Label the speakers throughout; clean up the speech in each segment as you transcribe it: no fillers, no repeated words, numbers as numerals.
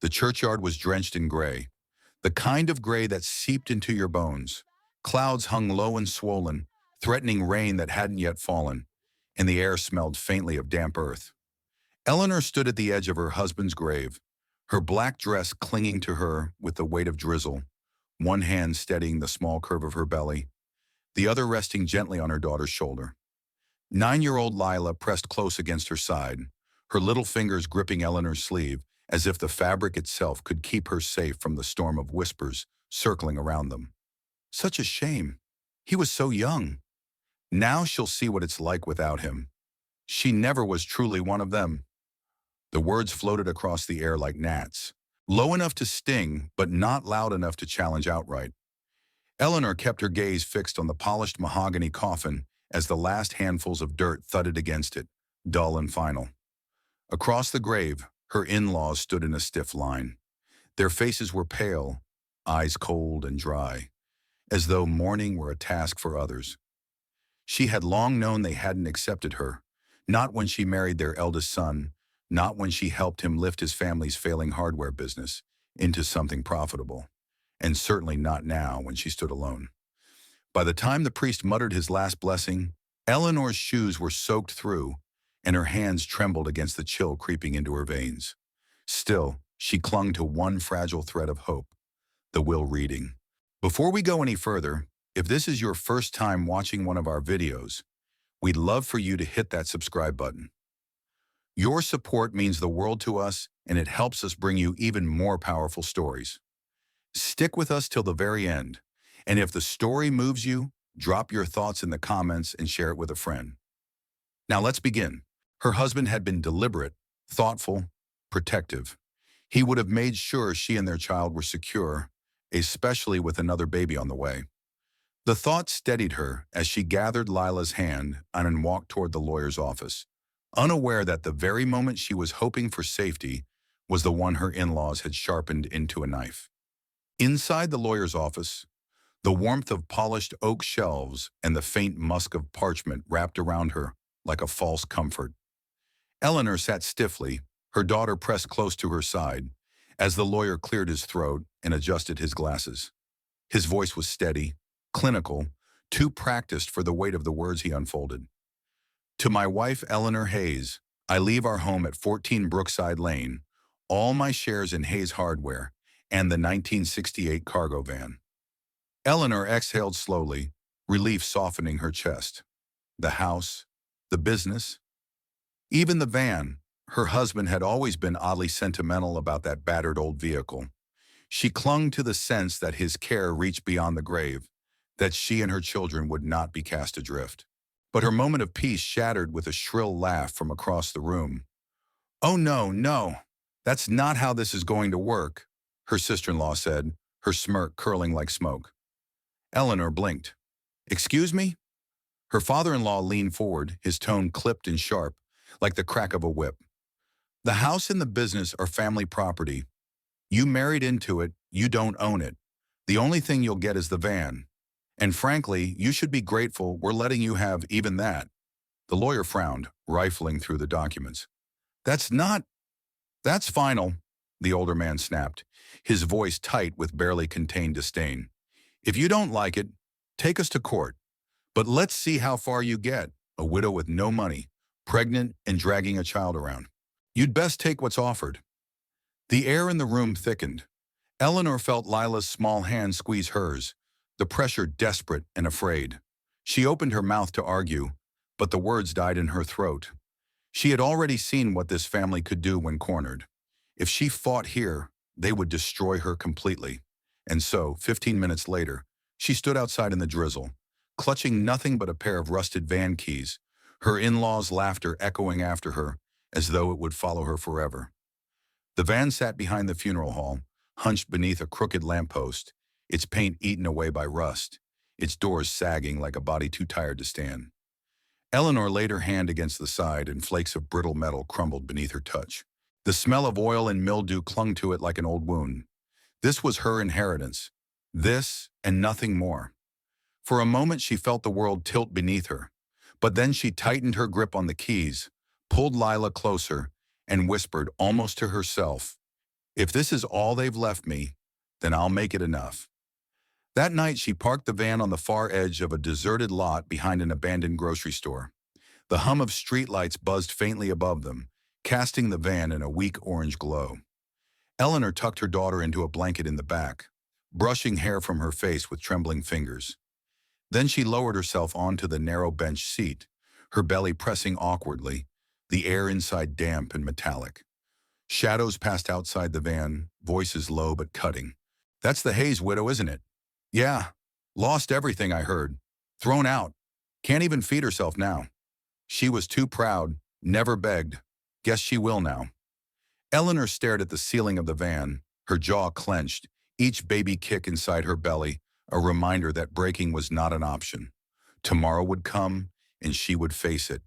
Speaker 1: The churchyard was drenched in gray, the kind of gray that seeped into your bones. Clouds hung low and swollen, threatening rain that hadn't yet fallen, and the air smelled faintly of damp earth. Eleanor stood at the edge of her husband's grave, her black dress clinging to her with the weight of drizzle, one hand steadying the small curve of her belly, the other resting gently on her daughter's shoulder. 9-year-old Lila pressed close against her side, her little fingers gripping Eleanor's sleeve, as if the fabric itself could keep her safe from the storm of whispers circling around them. Such a shame. He was so young. Now she'll see what it's like without him. She never was truly one of them. The words floated across the air like gnats, low enough to sting, but not loud enough to challenge outright. Eleanor kept her gaze fixed on the polished mahogany coffin as the last handfuls of dirt thudded against it, dull and final. Across the grave, her in-laws stood in a stiff line. Their faces were pale, eyes cold and dry, as though mourning were a task for others. She had long known they hadn't accepted her, not when she married their eldest son, not when she helped him lift his family's failing hardware business into something profitable, and certainly not now when she stood alone. By the time the priest muttered his last blessing, Eleanor's shoes were soaked through, and her hands trembled against the chill creeping into her veins. Still, she clung to one fragile thread of hope, the will reading. Before we go any further, if this is your first time watching one of our videos, we'd love for you to hit that subscribe button. Your support means the world to us, and it helps us bring you even more powerful stories. Stick with us till the very end, and if the story moves you, drop your thoughts in the comments and share it with a friend. Now let's begin. Her husband had been deliberate, thoughtful, protective. He would have made sure she and their child were secure, especially with another baby on the way. The thought steadied her as she gathered Lila's hand and walked toward the lawyer's office, unaware that the very moment she was hoping for safety was the one her in-laws had sharpened into a knife. Inside the lawyer's office, the warmth of polished oak shelves and the faint musk of parchment wrapped around her like a false comfort. Eleanor sat stiffly, her daughter pressed close to her side, as the lawyer cleared his throat and adjusted his glasses. His voice was steady, clinical, too practiced for the weight of the words he unfolded. To my wife, Eleanor Hayes, I leave our home at 14 Brookside Lane, all my shares in Hayes Hardware, and the 1968 cargo van. Eleanor exhaled slowly, relief softening her chest. The house, the business, even the van. Her husband had always been oddly sentimental about that battered old vehicle. She clung to the sense that his care reached beyond the grave, that she and her children would not be cast adrift. But her moment of peace shattered with a shrill laugh from across the room. "Oh no, no, that's not how this is going to work," her sister-in-law said, her smirk curling like smoke. Eleanor blinked. "Excuse me?" Her father-in-law leaned forward, his tone clipped and sharp, like the crack of a whip. "The house and the business are family property. You married into it, you don't own it. The only thing you'll get is the van. And frankly, you should be grateful we're letting you have even that." The lawyer frowned, rifling through the documents. That's final," the older man snapped, his voice tight with barely contained disdain. "If you don't like it, take us to court. But let's see how far you get, a widow with no money, pregnant and dragging a child around. You'd best take what's offered." The air in the room thickened. Eleanor felt Lila's small hand squeeze hers, the pressure desperate and afraid. She opened her mouth to argue, but the words died in her throat. She had already seen what this family could do when cornered. If she fought here, they would destroy her completely. And so, 15 minutes later, she stood outside in the drizzle, clutching nothing but a pair of rusted van keys, her in-laws' laughter echoing after her as though it would follow her forever. The van sat behind the funeral hall, hunched beneath a crooked lamppost, its paint eaten away by rust, its doors sagging like a body too tired to stand. Eleanor laid her hand against the side and flakes of brittle metal crumbled beneath her touch. The smell of oil and mildew clung to it like an old wound. This was her inheritance. This and nothing more. For a moment she felt the world tilt beneath her, but then she tightened her grip on the keys, pulled Lila closer, and whispered almost to herself, If this is all they've left me, then I'll make it enough. That night, she parked the van on the far edge of a deserted lot behind an abandoned grocery store. The hum of streetlights buzzed faintly above them, casting the van in a weak orange glow. Eleanor tucked her daughter into a blanket in the back, brushing hair from her face with trembling fingers. Then she lowered herself onto the narrow bench seat, her belly pressing awkwardly, the air inside damp and metallic. Shadows passed outside the van, voices low but cutting. "That's the Hayes widow, isn't it?" "Yeah. Lost everything, I heard. Thrown out. Can't even feed herself now. She was too proud, never begged. Guess she will now." Eleanor stared at the ceiling of the van, her jaw clenched, each baby kick inside her belly, a reminder that breaking was not an option. Tomorrow would come, and she would face it,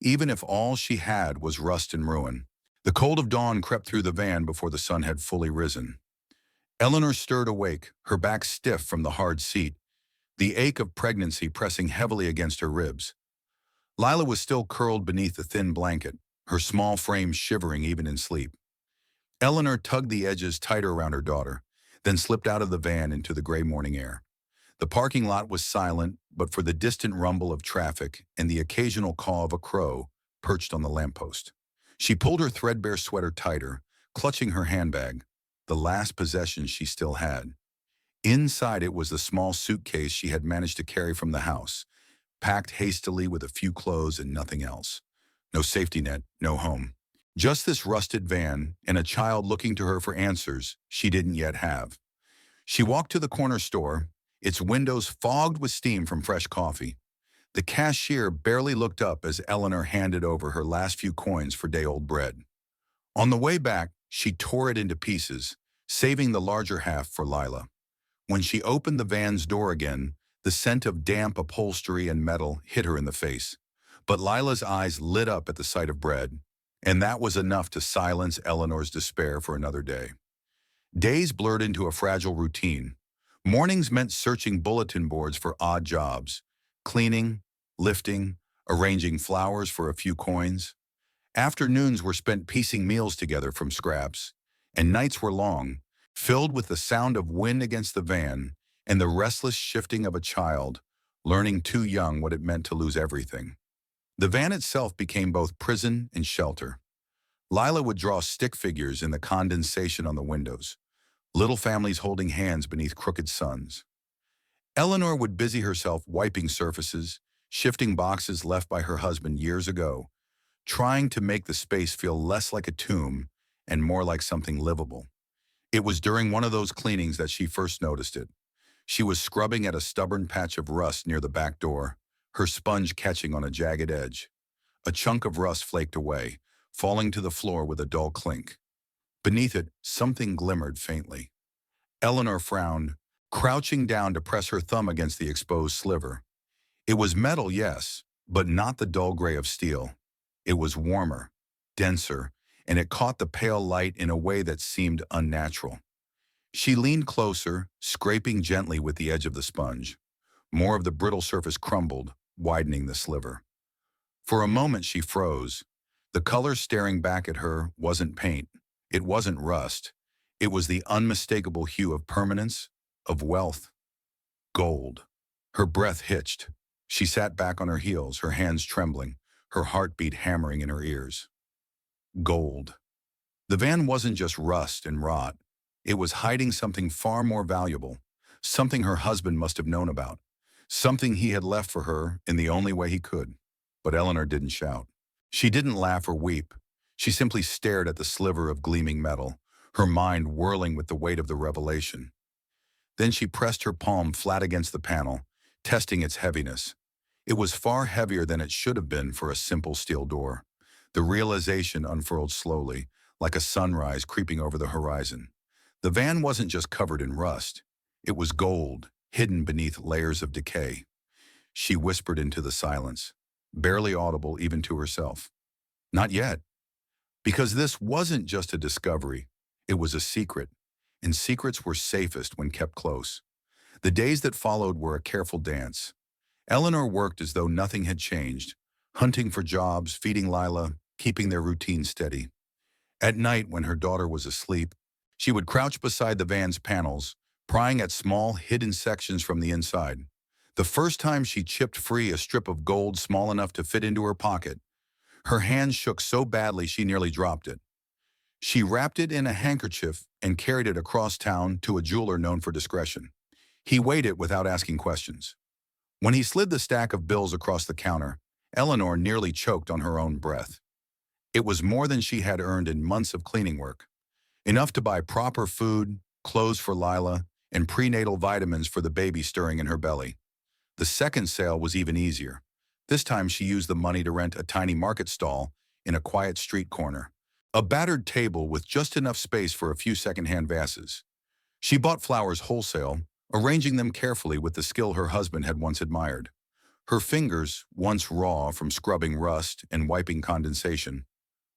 Speaker 1: even if all she had was rust and ruin. The cold of dawn crept through the van before the sun had fully risen. Eleanor stirred awake, her back stiff from the hard seat, the ache of pregnancy pressing heavily against her ribs. Lila was still curled beneath the thin blanket, her small frame shivering even in sleep. Eleanor tugged the edges tighter around her daughter, then slipped out of the van into the gray morning air. The parking lot was silent, but for the distant rumble of traffic and the occasional caw of a crow perched on the lamppost. She pulled her threadbare sweater tighter, clutching her handbag, the last possession she still had. Inside it was the small suitcase she had managed to carry from the house, packed hastily with a few clothes and nothing else. No safety net, no home. Just this rusted van and a child looking to her for answers she didn't yet have. She walked to the corner store, its windows fogged with steam from fresh coffee. The cashier barely looked up as Eleanor handed over her last few coins for day-old bread. On the way back, she tore it into pieces, saving the larger half for Lila. When she opened the van's door again, the scent of damp upholstery and metal hit her in the face. But Lila's eyes lit up at the sight of bread, and that was enough to silence Eleanor's despair for another day. Days blurred into a fragile routine. Mornings meant searching bulletin boards for odd jobs, cleaning, lifting, arranging flowers for a few coins. Afternoons were spent piecing meals together from scraps, and nights were long, filled with the sound of wind against the van and the restless shifting of a child, learning too young what it meant to lose everything. The van itself became both prison and shelter. Lila would draw stick figures in the condensation on the windows, little families holding hands beneath crooked suns. Eleanor would busy herself wiping surfaces, shifting boxes left by her husband years ago, trying to make the space feel less like a tomb and more like something livable. It was during one of those cleanings that she first noticed it. She was scrubbing at a stubborn patch of rust near the back door, her sponge catching on a jagged edge. A chunk of rust flaked away, falling to the floor with a dull clink. Beneath it, something glimmered faintly. Eleanor frowned, crouching down to press her thumb against the exposed sliver. It was metal, yes, but not the dull gray of steel. It was warmer, denser, and it caught the pale light in a way that seemed unnatural. She leaned closer, scraping gently with the edge of the sponge. More of the brittle surface crumbled, widening the sliver. For a moment she froze. The color staring back at her wasn't paint. It wasn't rust. It was the unmistakable hue of permanence, of wealth. Gold. Her breath hitched. She sat back on her heels, her hands trembling, her heartbeat hammering in her ears. Gold. The van wasn't just rust and rot. It was hiding something far more valuable, something her husband must have known about, something he had left for her in the only way he could. But Eleanor didn't shout. She didn't laugh or weep. She simply stared at the sliver of gleaming metal, her mind whirling with the weight of the revelation. Then she pressed her palm flat against the panel, testing its heaviness. It was far heavier than it should have been for a simple steel door. The realization unfurled slowly, like a sunrise creeping over the horizon. The van wasn't just covered in rust. It was gold, hidden beneath layers of decay. She whispered into the silence, barely audible even to herself. Not yet. Because this wasn't just a discovery, it was a secret, and secrets were safest when kept close. The days that followed were a careful dance. Eleanor worked as though nothing had changed, hunting for jobs, feeding Lila, keeping their routine steady. At night, when her daughter was asleep, She would crouch beside the van's panels, prying at small, hidden sections from the inside. The first time she chipped free a strip of gold small enough to fit into her pocket, her hand shook so badly she nearly dropped it. She wrapped it in a handkerchief and carried it across town to a jeweler known for discretion. He weighed it without asking questions. When he slid the stack of bills across the counter, Eleanor nearly choked on her own breath. It was more than she had earned in months of cleaning work, enough to buy proper food, clothes for Lila, and prenatal vitamins for the baby stirring in her belly. The second sale was even easier. This time she used the money to rent a tiny market stall in a quiet street corner, a battered table with just enough space for a few secondhand vases. She bought flowers wholesale, arranging them carefully with the skill her husband had once admired. Her fingers, once raw from scrubbing rust and wiping condensation,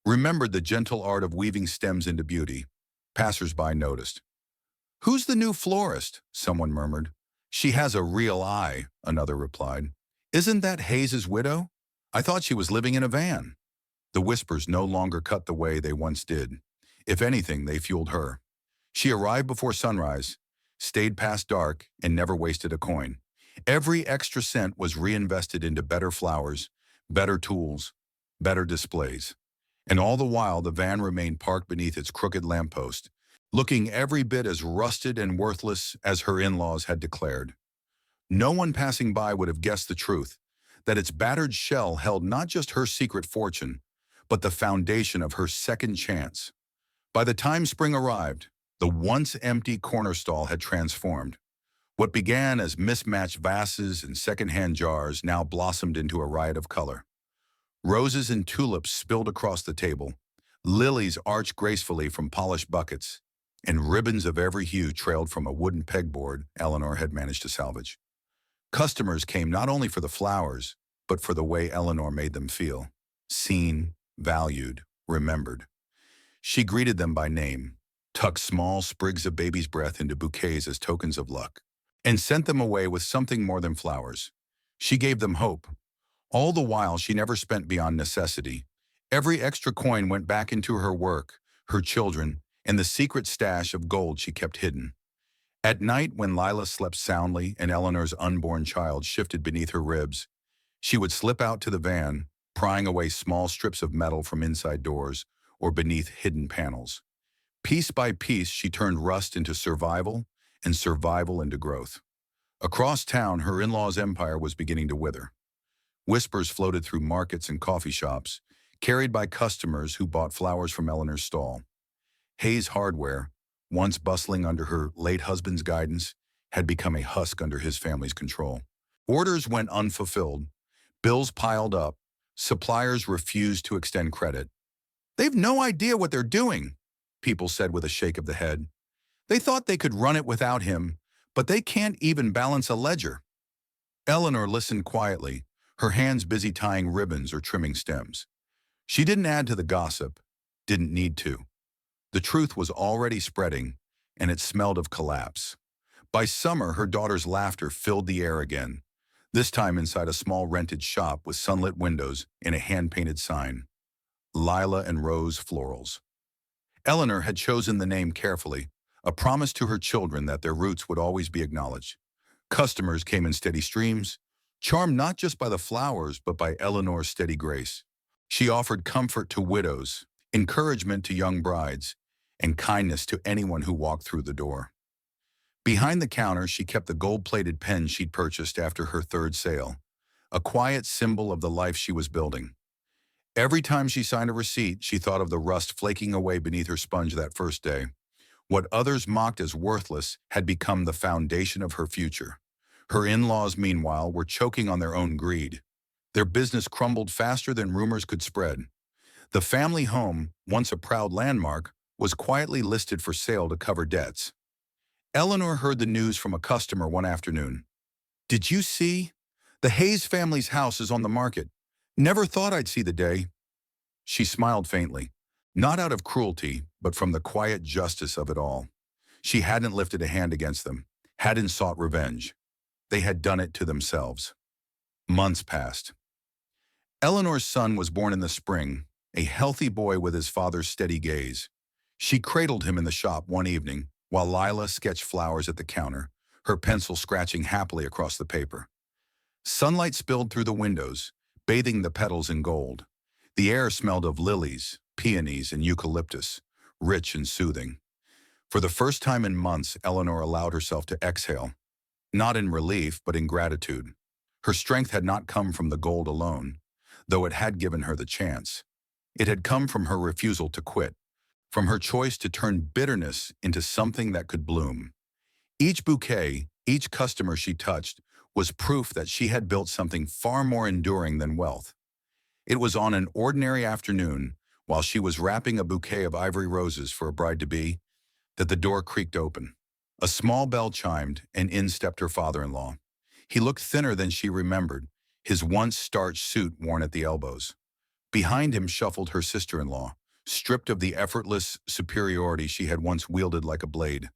Speaker 1: remembered the gentle art of weaving stems into beauty. Passers-by noticed. "Who's the new florist?" someone murmured. "She has a real eye," another replied. "Isn't that Hayes's widow? I thought she was living in a van." The whispers no longer cut the way they once did. If anything, they fueled her. She arrived before sunrise, stayed past dark, and never wasted a coin. Every extra cent was reinvested into better flowers, better tools, better displays. And all the while, the van remained parked beneath its crooked lamppost, looking every bit as rusted and worthless as her in-laws had declared. No one passing by would have guessed the truth, that its battered shell held not just her secret fortune, but the foundation of her second chance. By the time spring arrived, the once empty corner stall had transformed. What began as mismatched vases and secondhand jars now blossomed into a riot of color. Roses and tulips spilled across the table, lilies arched gracefully from polished buckets, and ribbons of every hue trailed from a wooden pegboard Eleanor had managed to salvage. Customers came not only for the flowers, but for the way Eleanor made them feel. Seen, valued, remembered. She greeted them by name, tucked small sprigs of baby's breath into bouquets as tokens of luck, and sent them away with something more than flowers. She gave them hope. All the while, she never spent beyond necessity. Every extra coin went back into her work, her children, and the secret stash of gold she kept hidden. At night, when Lila slept soundly and Eleanor's unborn child shifted beneath her ribs, she would slip out to the van, prying away small strips of metal from inside doors or beneath hidden panels. Piece by piece, she turned rust into survival and survival into growth. Across town, her in-laws' empire was beginning to wither. Whispers floated through markets and coffee shops, carried by customers who bought flowers from Eleanor's stall. Hayes Hardware, once bustling under her late husband's guidance, had become a husk under his family's control. Orders went unfulfilled, bills piled up, suppliers refused to extend credit. "They've no idea what they're doing," people said with a shake of the head. "They thought they could run it without him, but they can't even balance a ledger." Eleanor listened quietly, her hands busy tying ribbons or trimming stems. She didn't add to the gossip, didn't need to. The truth was already spreading, and it smelled of collapse. By summer, her daughter's laughter filled the air again, this time inside a small rented shop with sunlit windows and a hand-painted sign, Lila and Rose Florals. Eleanor had chosen the name carefully, a promise to her children that their roots would always be acknowledged. Customers came in steady streams, charmed not just by the flowers but by Eleanor's steady grace. She offered comfort to widows, encouragement to young brides, and kindness to anyone who walked through the door. Behind the counter, she kept the gold-plated pen she'd purchased after her third sale, a quiet symbol of the life she was building. Every time she signed a receipt, she thought of the rust flaking away beneath her sponge that first day. What others mocked as worthless had become the foundation of her future. Her in-laws, meanwhile, were choking on their own greed. Their business crumbled faster than rumors could spread. The family home, once a proud landmark, was quietly listed for sale to cover debts. Eleanor heard the news from a customer one afternoon. "Did you see? The Hayes family's house is on the market. Never thought I'd see the day." She smiled faintly, not out of cruelty, but from the quiet justice of it all. She hadn't lifted a hand against them, hadn't sought revenge. They had done it to themselves. Months passed. Eleanor's son was born in the spring, a healthy boy with his father's steady gaze. She cradled him in the shop one evening while Lila sketched flowers at the counter, her pencil scratching happily across the paper. Sunlight spilled through the windows, bathing the petals in gold. The air smelled of lilies, peonies, and eucalyptus, rich and soothing. For the first time in months, Eleanor allowed herself to exhale, not in relief, but in gratitude. Her strength had not come from the gold alone, though it had given her the chance. It had come from her refusal to quit, from her choice to turn bitterness into something that could bloom. Each bouquet, each customer she touched, was proof that she had built something far more enduring than wealth. It was on an ordinary afternoon, while she was wrapping a bouquet of ivory roses for a bride-to-be, that the door creaked open. A small bell chimed, and in stepped her father-in-law. He looked thinner than she remembered, his once starched suit worn at the elbows. Behind him shuffled her sister-in-law, stripped of the effortless superiority she had once wielded like a blade.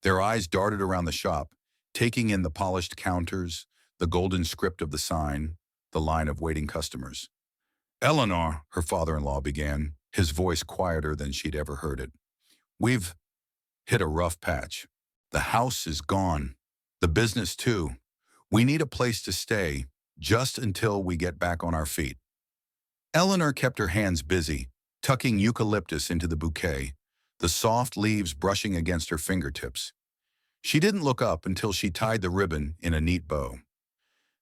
Speaker 1: Their eyes darted around the shop, taking in the polished counters, the golden script of the sign, the line of waiting customers. "Eleanor," her father-in-law began, his voice quieter than she'd ever heard it. "We've hit a rough patch. The house is gone. The business too. We need a place to stay, just until we get back on our feet." Eleanor kept her hands busy, tucking eucalyptus into the bouquet, the soft leaves brushing against her fingertips. She didn't look up until she tied the ribbon in a neat bow.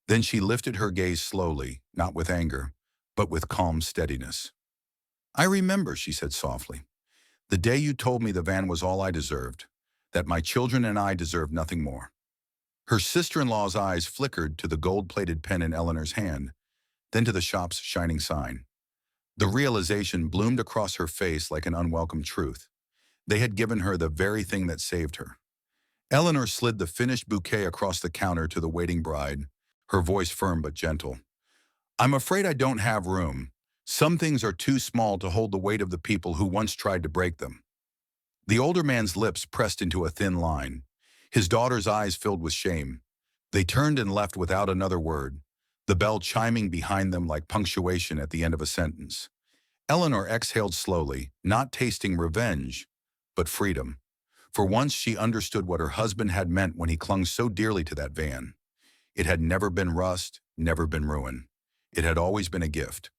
Speaker 1: Then she lifted her gaze slowly, not with anger, but with calm steadiness. "I remember," she said softly, "the day you told me the van was all I deserved, that my children and I deserved nothing more." Her sister-in-law's eyes flickered to the gold-plated pen in Eleanor's hand, then to the shop's shining sign. The realization bloomed across her face like an unwelcome truth. They had given her the very thing that saved her. Eleanor slid the finished bouquet across the counter to the waiting bride, her voice firm but gentle. "I'm afraid I don't have room. Some things are too small to hold the weight of the people who once tried to break them." The older man's lips pressed into a thin line. His daughter's eyes filled with shame. They turned and left without another word, the bell chiming behind them like punctuation at the end of a sentence. Eleanor exhaled slowly, not tasting revenge, but freedom. For once she understood what her husband had meant when he clung so dearly to that van. It had never been rust, never been ruin. It had always been a gift.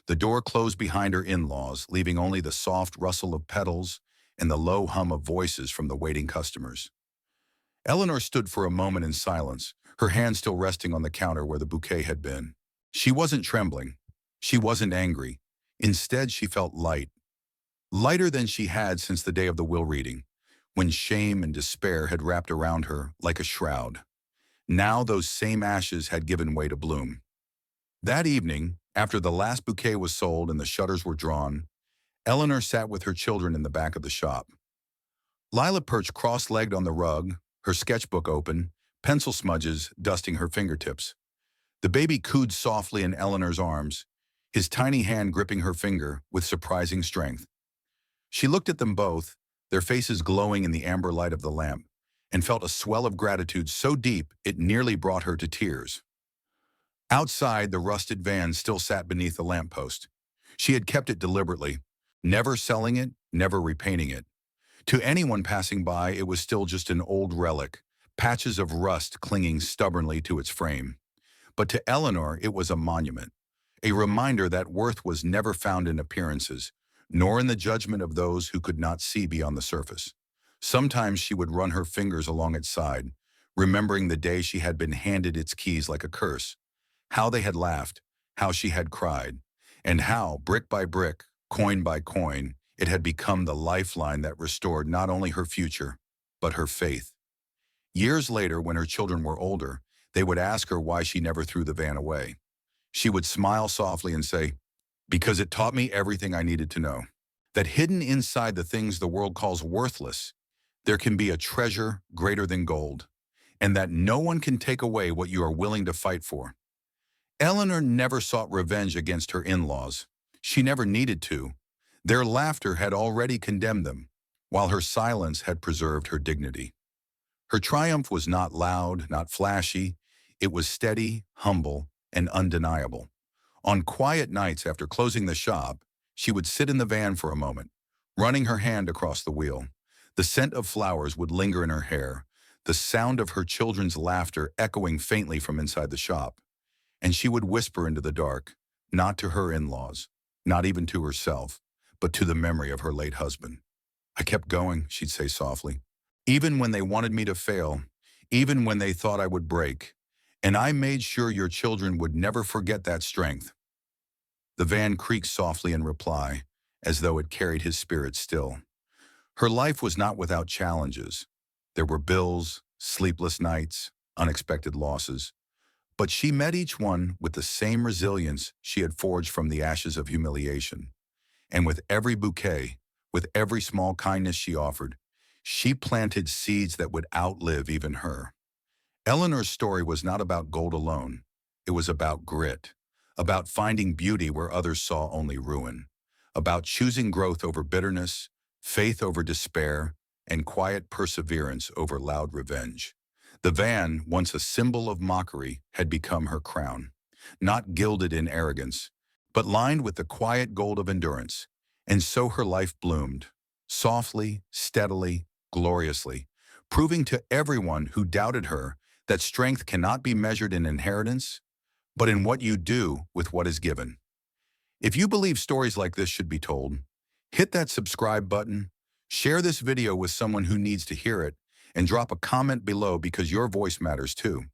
Speaker 1: The door closed behind her in-laws, leaving only the soft rustle of petals and the low hum of voices from the waiting customers. Eleanor stood for a moment in silence, her hand still resting on the counter where the bouquet had been. She wasn't trembling. She wasn't angry. Instead, she felt light. Lighter than she had since the day of the will reading, when shame and despair had wrapped around her like a shroud. Now those same ashes had given way to bloom. That evening, after the last bouquet was sold and the shutters were drawn, Eleanor sat with her children in the back of the shop. Lila perched cross-legged on the rug, her sketchbook open, pencil smudges dusting her fingertips. The baby cooed softly in Eleanor's arms, his tiny hand gripping her finger with surprising strength. She looked at them both, their faces glowing in the amber light of the lamp, and felt a swell of gratitude so deep it nearly brought her to tears. Outside, the rusted van still sat beneath the lamppost. She had kept it deliberately, never selling it, never repainting it. To anyone passing by, it was still just an old relic, patches of rust clinging stubbornly to its frame. But to Eleanor, it was a monument, a reminder that worth was never found in appearances, nor in the judgment of those who could not see beyond the surface. Sometimes she would run her fingers along its side, remembering the day she had been handed its keys like a curse, how they had laughed, how she had cried, and how, brick by brick, coin by coin, it had become the lifeline that restored not only her future, but her faith. Years later, when her children were older, they would ask her why she never threw the van away. She would smile softly and say, "Because it taught me everything I needed to know. That hidden inside the things the world calls worthless, there can be a treasure greater than gold, and that no one can take away what you are willing to fight for." Eleanor never sought revenge against her in-laws. She never needed to. Their laughter had already condemned them, while her silence had preserved her dignity. Her triumph was not loud, not flashy. It was steady, humble, and undeniable. On quiet nights after closing the shop, she would sit in the van for a moment, running her hand across the wheel. The scent of flowers would linger in her hair, the sound of her children's laughter echoing faintly from inside the shop. And she would whisper into the dark, not to her in-laws, not even to herself, but to the memory of her late husband. I kept going, she'd say softly, even when they wanted me to fail, even when they thought I would break. And I made sure your children would never forget that strength. The van creaked softly in reply, as though it carried his spirit still. Her life was not without challenges. There were bills, sleepless nights, unexpected losses. But she met each one with the same resilience she had forged from the ashes of humiliation. And with every bouquet, with every small kindness she offered, she planted seeds that would outlive even her. Eleanor's story was not about gold alone. It was about grit, about finding beauty where others saw only ruin, about choosing growth over bitterness, faith over despair, and quiet perseverance over loud revenge. The van, once a symbol of mockery, had become her crown, not gilded in arrogance, but lined with the quiet gold of endurance. And so her life bloomed, softly, steadily, gloriously, proving to everyone who doubted her that strength cannot be measured in inheritance, but in what you do with what is given. If you believe stories like this should be told, hit that subscribe button, share this video with someone who needs to hear it, and drop a comment below because your voice matters too.